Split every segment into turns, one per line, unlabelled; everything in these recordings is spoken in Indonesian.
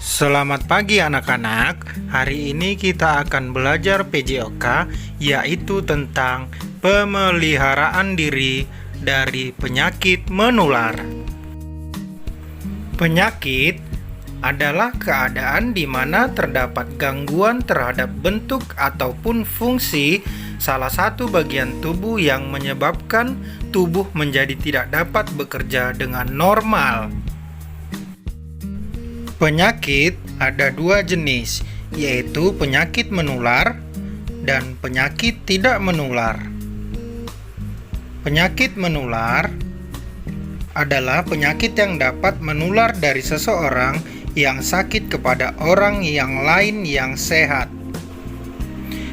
Selamat pagi anak-anak. Hari ini kita akan belajar PJOK, yaitu tentang pemeliharaan diri dari penyakit menular. Penyakit adalah keadaan di mana terdapat gangguan terhadap bentuk ataupun fungsi salah satu bagian tubuh yang menyebabkan tubuh menjadi tidak dapat bekerja dengan normal. Penyakit ada dua jenis, yaitu penyakit menular dan penyakit tidak menular. Penyakit menular adalah penyakit yang dapat menular dari seseorang yang sakit kepada orang yang lain yang sehat.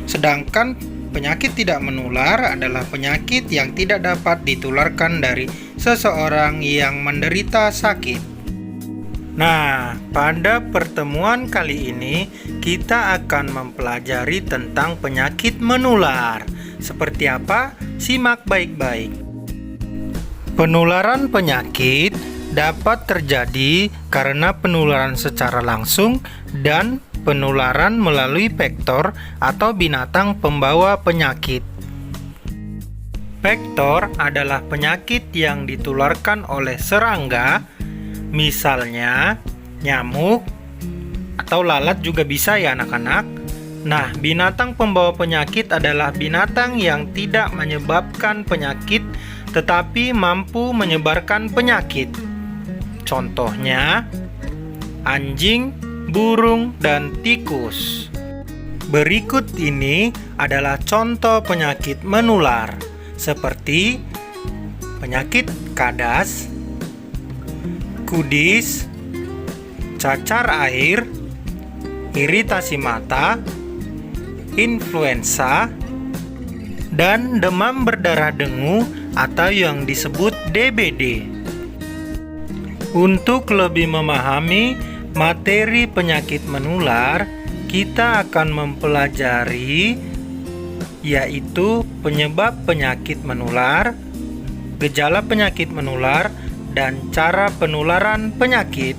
Sedangkan penyakit tidak menular adalah penyakit yang tidak dapat ditularkan dari seseorang yang menderita sakit. Nah, pada pertemuan kali ini kita akan mempelajari tentang penyakit menular. Seperti apa? Simak baik-baik. Penularan penyakit dapat terjadi karena penularan secara langsung dan penularan melalui vektor atau binatang pembawa penyakit. Vektor adalah penyakit yang ditularkan oleh serangga, misalnya nyamuk atau lalat juga bisa ya anak-anak. Nah, binatang pembawa penyakit adalah binatang yang tidak menyebabkan penyakit tetapi mampu menyebarkan penyakit. Contohnya anjing, burung, dan tikus. Berikut ini adalah contoh penyakit menular seperti penyakit kadas, kudis, cacar air, iritasi mata, influenza, dan demam berdarah dengu atau yang disebut DBD. Untuk lebih memahami materi penyakit menular, kita akan mempelajari yaitu penyebab penyakit menular, gejala penyakit menular, dan cara penularan penyakit.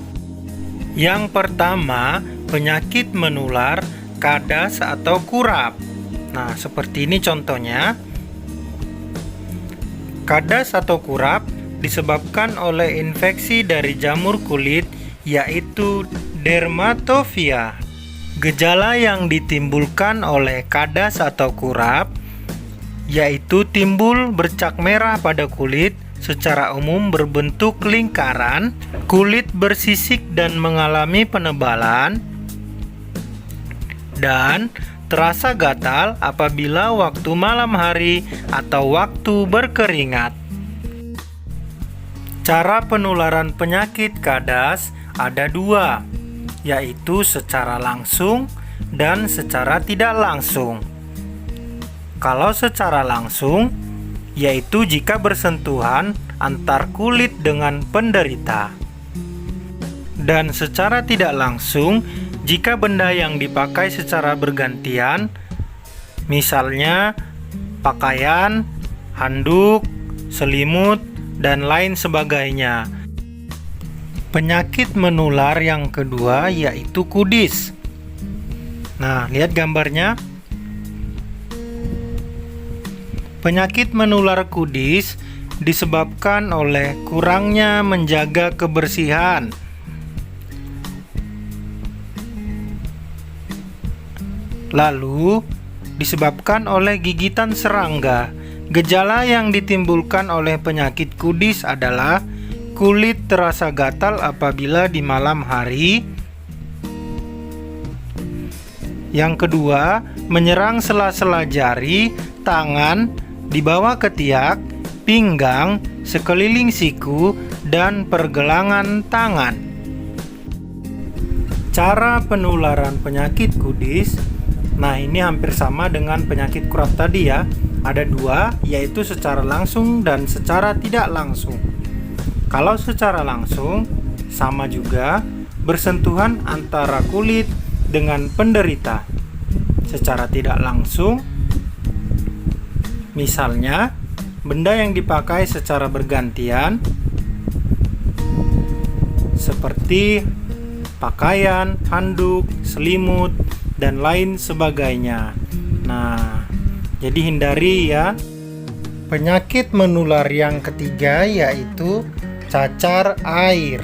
Yang pertama, penyakit menular kadas atau kurap. Nah, seperti ini contohnya. Kadas atau kurap disebabkan oleh infeksi dari jamur kulit, yaitu dermatofia. Gejala yang ditimbulkan oleh kadas atau kurap yaitu timbul bercak merah pada kulit, secara umum berbentuk lingkaran, kulit bersisik dan mengalami penebalan, dan terasa gatal apabila waktu malam hari atau waktu berkeringat. Cara penularan penyakit kadas ada dua, yaitu secara langsung dan secara tidak langsung. Kalau secara langsung, yaitu jika bersentuhan antar kulit dengan penderita. Dan secara tidak langsung, jika benda yang dipakai secara bergantian, misalnya pakaian, handuk, selimut, dan lain sebagainya. Penyakit menular yang kedua yaitu kudis. Nah, lihat gambarnya. Penyakit menular kudis disebabkan oleh kurangnya menjaga kebersihan. Lalu, disebabkan oleh gigitan serangga. Gejala yang ditimbulkan oleh penyakit kudis adalah kulit terasa gatal apabila di malam hari. Yang kedua, menyerang sela-sela jari, tangan, di bawah ketiak, pinggang, sekeliling siku, dan pergelangan tangan. Cara penularan penyakit kudis, nah ini hampir sama dengan penyakit kurap tadi ya. Ada dua, yaitu secara langsung dan secara tidak langsung. Kalau secara langsung, sama juga bersentuhan antara kulit dengan penderita. Secara tidak langsung, misalnya benda yang dipakai secara bergantian seperti pakaian, handuk, selimut, dan lain sebagainya. Nah, jadi hindari ya. Penyakit menular yang ketiga yaitu cacar air.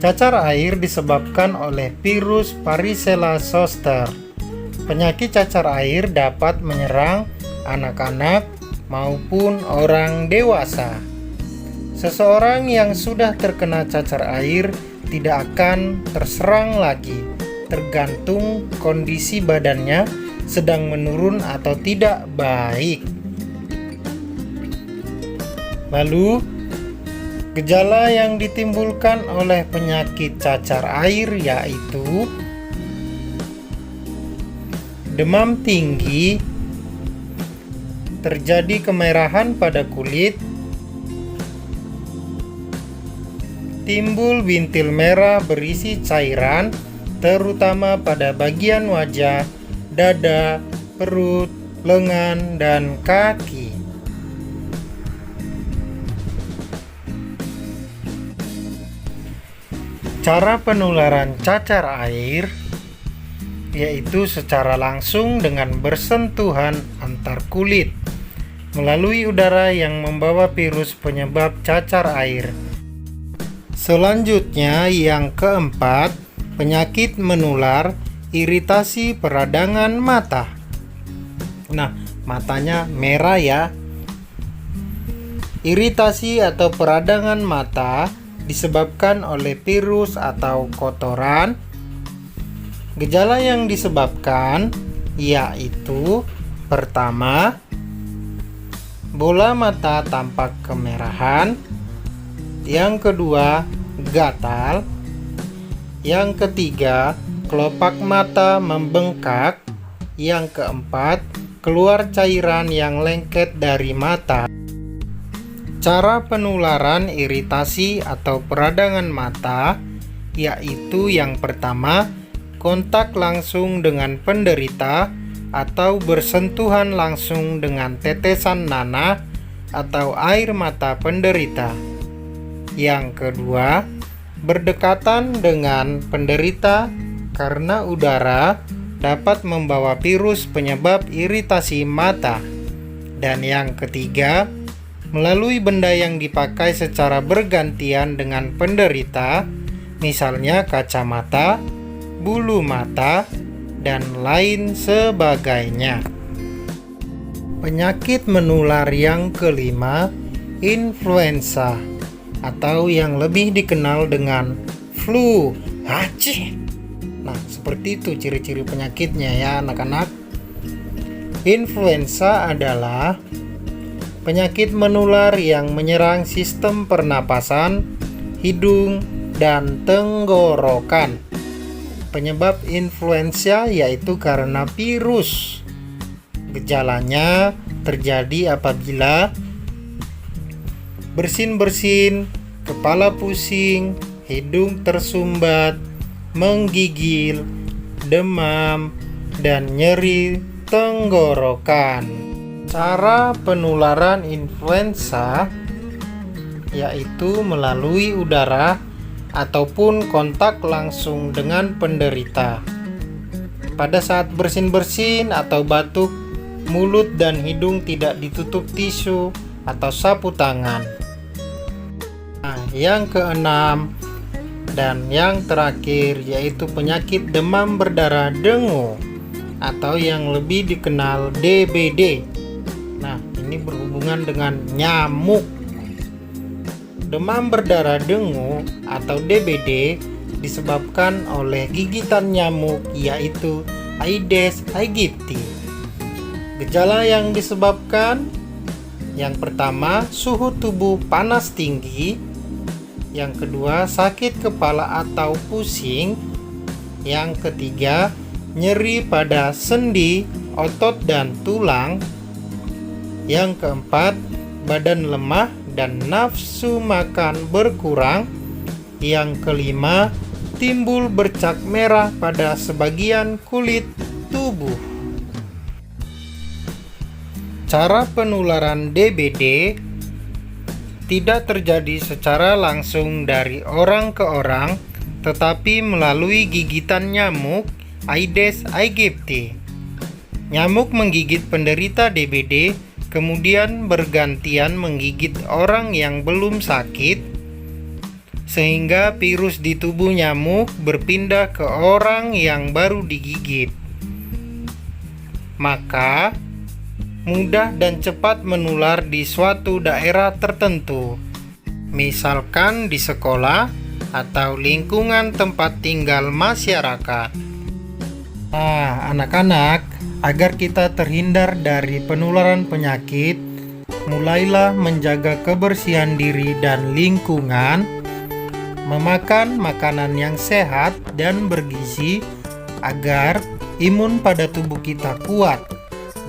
Cacar air disebabkan oleh virus Varicella zoster. Penyakit cacar air dapat menyerang anak-anak maupun orang dewasa. Seseorang yang sudah terkena cacar air tidak akan terserang lagi, tergantung kondisi badannya sedang menurun atau tidak baik. Lalu, gejala yang ditimbulkan oleh penyakit cacar air yaitu demam tinggi, terjadi kemerahan pada kulit, timbul bintil merah berisi cairan, terutama pada bagian wajah, dada, perut, lengan, dan kaki. Cara penularan cacar air yaitu secara langsung dengan bersentuhan antar kulit melalui udara yang membawa virus penyebab cacar air. Selanjutnya yang keempat, penyakit menular iritasi peradangan mata. Nah, matanya merah ya. Iritasi atau peradangan mata disebabkan oleh virus atau kotoran. Gejala yang disebabkan yaitu pertama, bola mata tampak kemerahan. Yang kedua, gatal. Yang ketiga, kelopak mata membengkak. Yang keempat, keluar cairan yang lengket dari mata. Cara penularan iritasi atau peradangan mata yaitu yang pertama, kontak langsung dengan penderita atau bersentuhan langsung dengan tetesan nanah atau air mata penderita. Yang kedua, berdekatan dengan penderita karena udara dapat membawa virus penyebab iritasi mata. Dan yang ketiga, melalui benda yang dipakai secara bergantian dengan penderita, misalnya kacamata, bulu mata, dan lain sebagainya. Penyakit menular yang kelima, influenza atau yang lebih dikenal dengan flu. Hacih. Nah, seperti itu ciri-ciri penyakitnya ya anak-anak. Influenza adalah penyakit menular yang menyerang sistem pernapasan, hidung, dan tenggorokan. Penyebab influenza yaitu karena virus. Gejalanya terjadi apabila bersin-bersin, kepala pusing, hidung tersumbat, menggigil, demam, dan nyeri tenggorokan. Cara penularan influenza yaitu melalui udara ataupun kontak langsung dengan penderita. Pada saat bersin-bersin atau batuk, mulut dan hidung tidak ditutup tisu atau sapu tangan. Nah, yang keenam dan yang terakhir yaitu penyakit demam berdarah dengue atau yang lebih dikenal DBD. Nah, ini berhubungan dengan nyamuk. Demam berdarah dengue atau DBD disebabkan oleh gigitan nyamuk yaitu Aedes aegypti. Gejala yang disebabkan yang pertama, suhu tubuh panas tinggi. Yang kedua, sakit kepala atau pusing. Yang ketiga, nyeri pada sendi, otot, dan tulang. Yang keempat, badan lemah dan nafsu makan berkurang. Yang kelima, timbul bercak merah pada sebagian kulit tubuh. Cara penularan DBD tidak terjadi secara langsung dari orang ke orang, tetapi melalui gigitan nyamuk Aedes aegypti. Nyamuk menggigit penderita DBD, kemudian bergantian menggigit orang yang belum sakit, sehingga virus di tubuh nyamuk berpindah ke orang yang baru digigit. Maka mudah dan cepat menular di suatu daerah tertentu, misalkan di sekolah atau lingkungan tempat tinggal masyarakat. Nah, anak-anak, agar kita terhindar dari penularan penyakit, mulailah menjaga kebersihan diri dan lingkungan, memakan makanan yang sehat dan bergizi agar imun pada tubuh kita kuat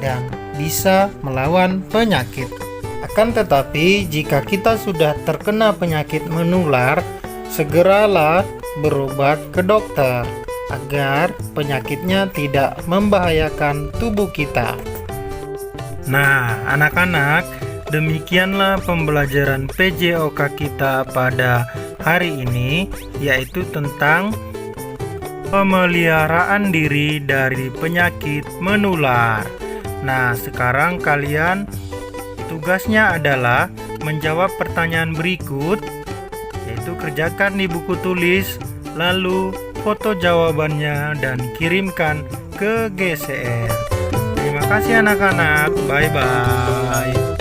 dan bisa melawan penyakit. Akan tetapi, jika kita sudah terkena penyakit menular, segeralah berobat ke dokter agar penyakitnya tidak membahayakan tubuh kita. Nah, anak-anak, demikianlah pembelajaran PJOK kita pada hari ini, yaitu tentang pemeliharaan diri dari penyakit menular. Nah, sekarang kalian tugasnya adalah menjawab pertanyaan berikut, yaitu kerjakan di buku tulis, lalu foto jawabannya dan kirimkan ke GCR. Terima kasih anak-anak, bye-bye.